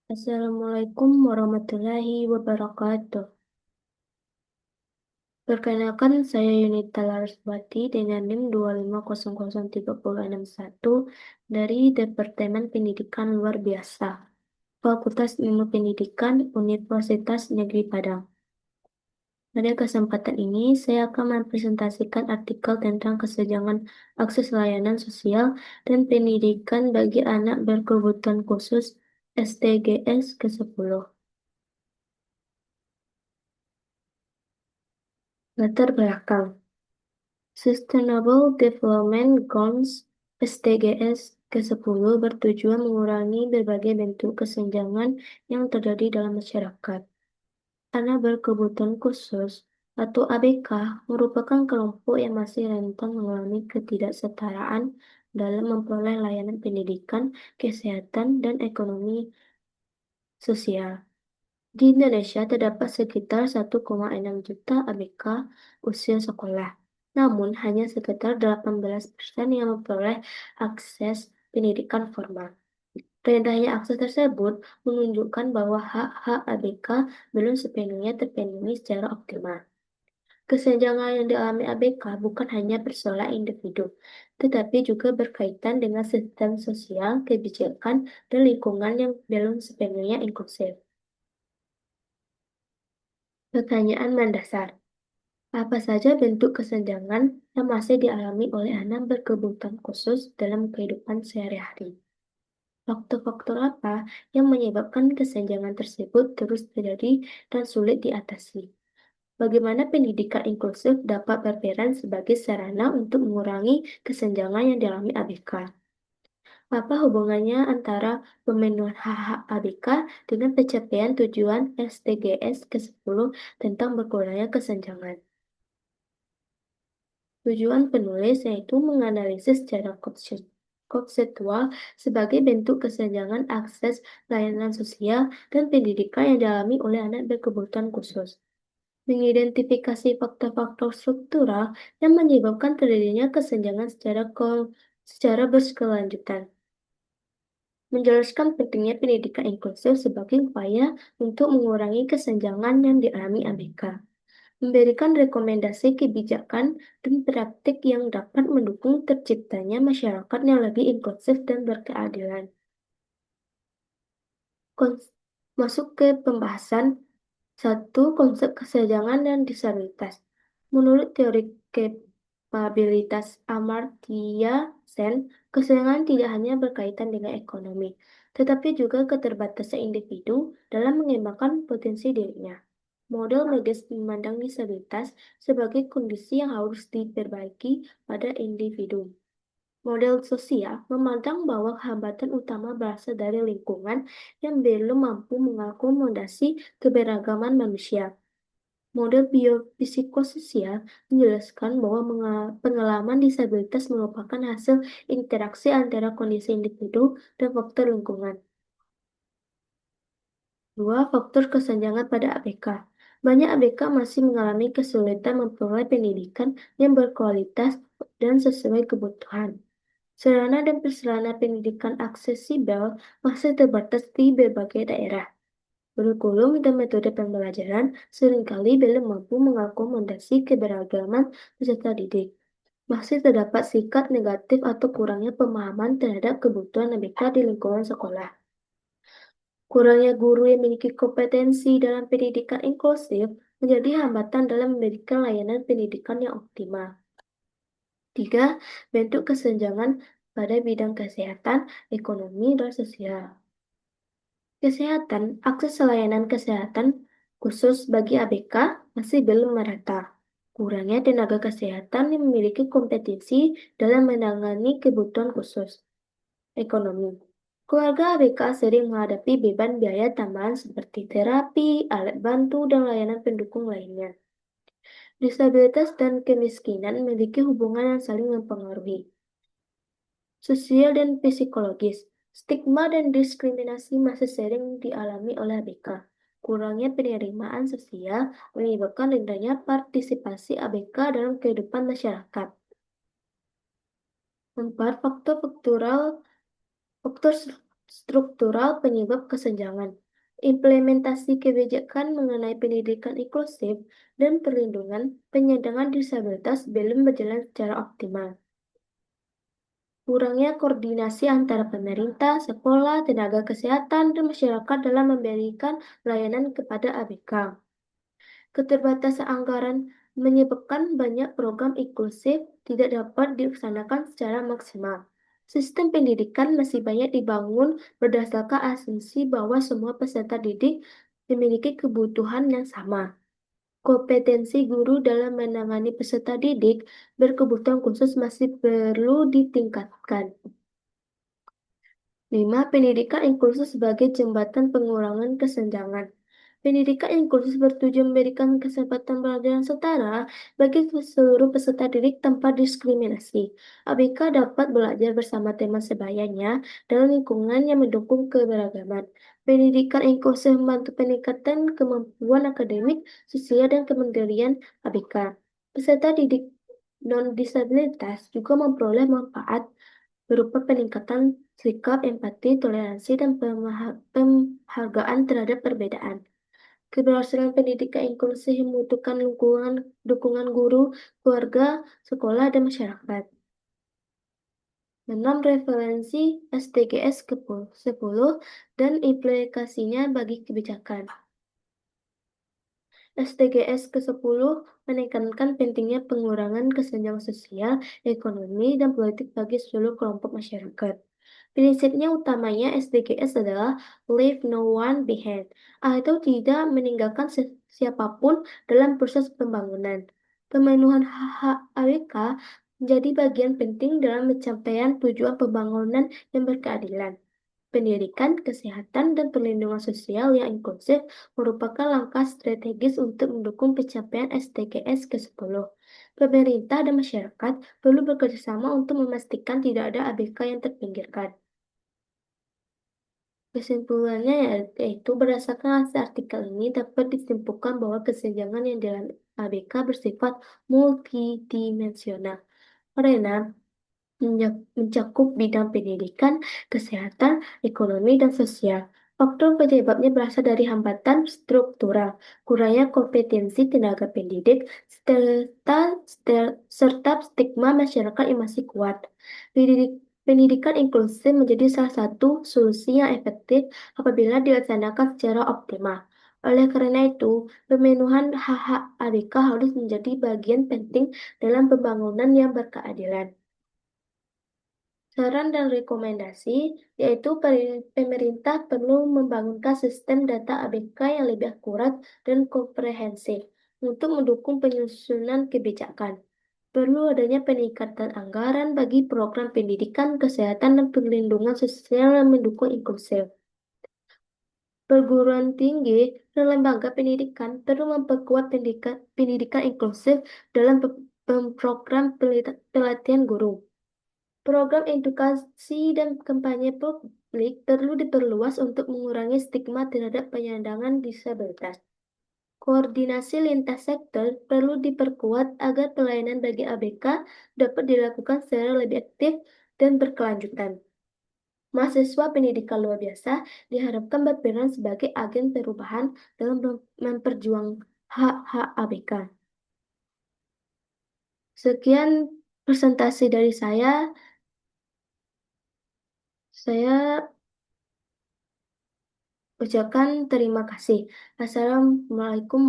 Assalamualaikum warahmatullahi wabarakatuh. Perkenalkan, saya Yunita Laraswati dengan NIM 2500361 dari Departemen Pendidikan Luar Biasa, Fakultas Ilmu Pendidikan Universitas Negeri Padang. Pada kesempatan ini, saya akan mempresentasikan artikel tentang kesenjangan akses layanan sosial dan pendidikan bagi anak berkebutuhan khusus STGS ke-10. Latar belakang. Sustainable Development Goals (SDGs) ke-10 bertujuan mengurangi berbagai bentuk kesenjangan yang terjadi dalam masyarakat. Anak berkebutuhan khusus atau ABK merupakan kelompok yang masih rentan mengalami ketidaksetaraan dalam memperoleh layanan pendidikan, kesehatan, dan ekonomi sosial. Di Indonesia terdapat sekitar 1,6 juta ABK usia sekolah. Namun, hanya sekitar 18% yang memperoleh akses pendidikan formal. Rendahnya akses tersebut menunjukkan bahwa hak-hak ABK belum sepenuhnya terpenuhi secara optimal. Kesenjangan yang dialami ABK bukan hanya persoalan individu, tetapi juga berkaitan dengan sistem sosial, kebijakan, dan lingkungan yang belum sepenuhnya inklusif. Pertanyaan mendasar. Apa saja bentuk kesenjangan yang masih dialami oleh anak berkebutuhan khusus dalam kehidupan sehari-hari? Faktor-faktor apa yang menyebabkan kesenjangan tersebut terus terjadi dan sulit diatasi? Bagaimana pendidikan inklusif dapat berperan sebagai sarana untuk mengurangi kesenjangan yang dialami ABK? Apa hubungannya antara pemenuhan hak-hak ABK dengan pencapaian tujuan SDGs ke-10 tentang berkurangnya kesenjangan? Tujuan penulis yaitu menganalisis secara konseptual sebagai bentuk kesenjangan akses layanan sosial dan pendidikan yang dialami oleh anak berkebutuhan khusus. Mengidentifikasi faktor-faktor struktural yang menyebabkan terjadinya kesenjangan secara berkelanjutan. Menjelaskan pentingnya pendidikan inklusif sebagai upaya untuk mengurangi kesenjangan yang dialami ABK. Memberikan rekomendasi kebijakan dan praktik yang dapat mendukung terciptanya masyarakat yang lebih inklusif dan berkeadilan. Masuk ke pembahasan. Satu, konsep kesenjangan dan disabilitas. Menurut teori kapabilitas Amartya Sen, kesenjangan tidak hanya berkaitan dengan ekonomi, tetapi juga keterbatasan individu dalam mengembangkan potensi dirinya. Model medis memandang disabilitas sebagai kondisi yang harus diperbaiki pada individu. Model sosial memandang bahwa hambatan utama berasal dari lingkungan yang belum mampu mengakomodasi keberagaman manusia. Model biopsikososial menjelaskan bahwa pengalaman disabilitas merupakan hasil interaksi antara kondisi individu dan faktor lingkungan. Dua, faktor kesenjangan pada ABK. Banyak ABK masih mengalami kesulitan memperoleh pendidikan yang berkualitas dan sesuai kebutuhan. Sarana dan prasarana pendidikan aksesibel masih terbatas di berbagai daerah. Kurikulum dan metode pembelajaran seringkali belum mampu mengakomodasi keberagaman peserta didik. Masih terdapat sikap negatif atau kurangnya pemahaman terhadap kebutuhan ABK di lingkungan sekolah. Kurangnya guru yang memiliki kompetensi dalam pendidikan inklusif menjadi hambatan dalam memberikan layanan pendidikan yang optimal. Tiga, bentuk kesenjangan pada bidang kesehatan, ekonomi, dan sosial. Kesehatan, akses layanan kesehatan khusus bagi ABK masih belum merata. Kurangnya tenaga kesehatan yang memiliki kompetensi dalam menangani kebutuhan khusus. Ekonomi. Keluarga ABK sering menghadapi beban biaya tambahan seperti terapi, alat bantu, dan layanan pendukung lainnya. Disabilitas dan kemiskinan memiliki hubungan yang saling mempengaruhi. Sosial dan psikologis. Stigma dan diskriminasi masih sering dialami oleh ABK. Kurangnya penerimaan sosial menyebabkan rendahnya partisipasi ABK dalam kehidupan masyarakat. 4. Faktor struktural penyebab kesenjangan. Implementasi kebijakan mengenai pendidikan inklusif dan perlindungan penyandang disabilitas belum berjalan secara optimal. Kurangnya koordinasi antara pemerintah, sekolah, tenaga kesehatan, dan masyarakat dalam memberikan layanan kepada ABK. Keterbatasan anggaran menyebabkan banyak program inklusif tidak dapat dilaksanakan secara maksimal. Sistem pendidikan masih banyak dibangun berdasarkan asumsi bahwa semua peserta didik memiliki kebutuhan yang sama. Kompetensi guru dalam menangani peserta didik berkebutuhan khusus masih perlu ditingkatkan. 5. Pendidikan inklusif sebagai jembatan pengurangan kesenjangan. Pendidikan inklusif bertujuan memberikan kesempatan belajar yang setara bagi seluruh peserta didik tanpa diskriminasi. ABK dapat belajar bersama teman sebayanya dalam lingkungan yang mendukung keberagaman. Pendidikan inklusif membantu peningkatan kemampuan akademik, sosial, dan kemandirian ABK. Peserta didik non-disabilitas juga memperoleh manfaat berupa peningkatan sikap empati, toleransi, dan penghargaan terhadap perbedaan. Keberhasilan pendidikan inklusif membutuhkan dukungan guru, keluarga, sekolah, dan masyarakat. 6. Referensi SDGs ke-10 dan implikasinya bagi kebijakan. SDGs ke-10 menekankan pentingnya pengurangan kesenjangan sosial, ekonomi, dan politik bagi seluruh kelompok masyarakat. Prinsipnya utamanya SDGs adalah leave no one behind, atau tidak meninggalkan siapapun dalam proses pembangunan. Pemenuhan hak-hak AWK menjadi bagian penting dalam pencapaian tujuan pembangunan yang berkeadilan. Pendidikan, kesehatan, dan perlindungan sosial yang inklusif merupakan langkah strategis untuk mendukung pencapaian SDGs ke-10. Pemerintah dan masyarakat perlu bekerjasama untuk memastikan tidak ada ABK yang terpinggirkan. Kesimpulannya yaitu berdasarkan hasil artikel ini dapat disimpulkan bahwa kesenjangan yang dalam ABK bersifat multidimensional. Karena mencakup bidang pendidikan, kesehatan, ekonomi, dan sosial. Faktor penyebabnya berasal dari hambatan struktural, kurangnya kompetensi tenaga pendidik, serta stigma masyarakat yang masih kuat. Pendidikan inklusif menjadi salah satu solusi yang efektif apabila dilaksanakan secara optimal. Oleh karena itu, pemenuhan hak-hak ABK harus menjadi bagian penting dalam pembangunan yang berkeadilan. Saran dan rekomendasi, yaitu pemerintah perlu membangunkan sistem data ABK yang lebih akurat dan komprehensif untuk mendukung penyusunan kebijakan. Perlu adanya peningkatan anggaran bagi program pendidikan, kesehatan, dan perlindungan sosial yang mendukung inklusif. Perguruan tinggi dan lembaga pendidikan perlu memperkuat pendidikan inklusif dalam program pelatihan guru. Program edukasi dan kampanye publik perlu diperluas untuk mengurangi stigma terhadap penyandang disabilitas. Koordinasi lintas sektor perlu diperkuat agar pelayanan bagi ABK dapat dilakukan secara lebih aktif dan berkelanjutan. Mahasiswa pendidikan luar biasa diharapkan berperan sebagai agen perubahan dalam memperjuangkan hak-hak ABK. Sekian presentasi dari saya. Saya ucapkan terima kasih. Assalamualaikum